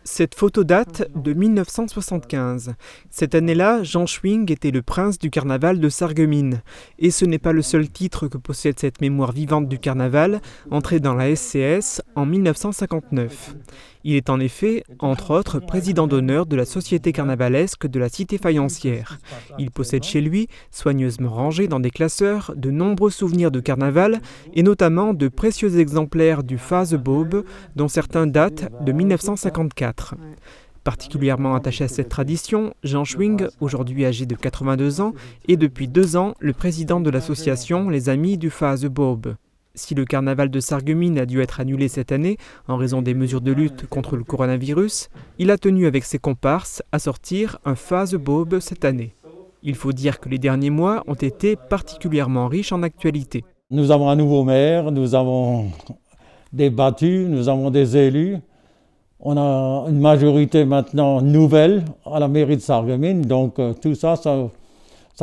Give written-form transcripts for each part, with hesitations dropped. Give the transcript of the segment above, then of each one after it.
Cette photo date de 1975. Cette année-là, Jean Schwing était le prince du carnaval de Sarreguemines. Et ce n'est pas le seul titre que possède cette mémoire vivante du carnaval, entrée dans la SCS en 1959. Il est en effet, entre autres, président d'honneur de la Société carnavalesque de la Cité faïencière. Il possède chez lui, soigneusement rangés dans des classeurs, de nombreux souvenirs de carnaval et notamment de précieux exemplaires du Phase-Bobe, dont certains datent de 1954. Particulièrement attaché à cette tradition, Jean Schwing, aujourd'hui âgé de 82 ans, est depuis 2 ans le président de l'association Les Amis du Phase-Bobe. Si le carnaval de Sarreguemines a dû être annulé cette année en raison des mesures de lutte contre le coronavirus, il a tenu avec ses comparses à sortir un Phase-Bobe cette année. Il faut dire que les derniers mois ont été particulièrement riches en actualité. Nous avons un nouveau maire, nous avons des battus, nous avons des élus. On a une majorité maintenant nouvelle à la mairie de Sarreguemines, donc tout ça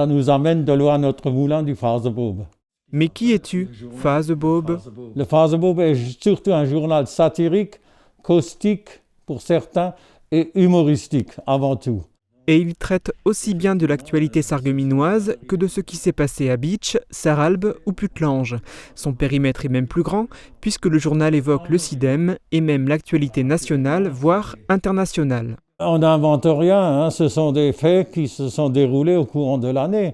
nous amène de loin à notre moulin du Phase-Bobe. Mais qui es-tu, Phase-Bobe ? Le Phase-Bobe est surtout un journal satirique, caustique pour certains et humoristique avant tout. Et il traite aussi bien de l'actualité sarregueminoise que de ce qui s'est passé à Bitche, Sarralbe ou Putelange. Son périmètre est même plus grand puisque le journal évoque le CIDEM et même l'actualité nationale, voire internationale. On n'invente rien, ce sont des faits qui se sont déroulés au courant de l'année.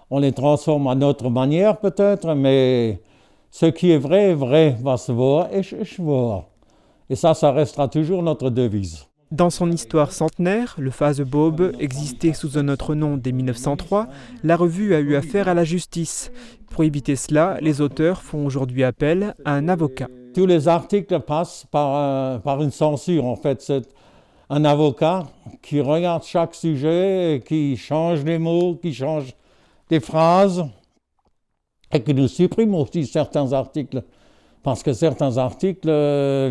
On les transforme à notre manière peut-être, mais ce qui est vrai, va se voir et se voir. Et ça restera toujours notre devise. Dans son histoire centenaire, le Phase-Bobe existait sous un autre nom dès 1903, la revue a eu affaire à la justice. Pour éviter cela, les auteurs font aujourd'hui appel à un avocat. Tous les articles passent par une censure en fait. C'est un avocat qui regarde chaque sujet, qui change les mots, qui change des phrases et qui nous supprime aussi certains articles. Parce que certains articles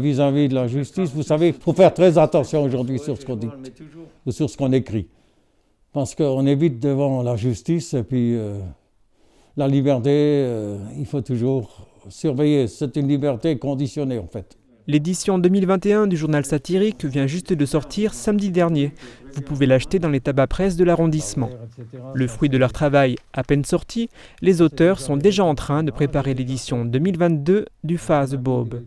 vis-à-vis de la justice, vous savez, il faut faire très attention aujourd'hui sur ce qu'on dit ou sur ce qu'on écrit. Parce qu'on est vite devant la justice et puis la liberté, il faut toujours surveiller. C'est une liberté conditionnée en fait. L'édition 2021 du journal satirique vient juste de sortir samedi dernier. Vous pouvez l'acheter dans les tabac-presse de l'arrondissement. Le fruit de leur travail à peine sorti, les auteurs sont déjà en train de préparer l'édition 2022 du Phase-Bobe.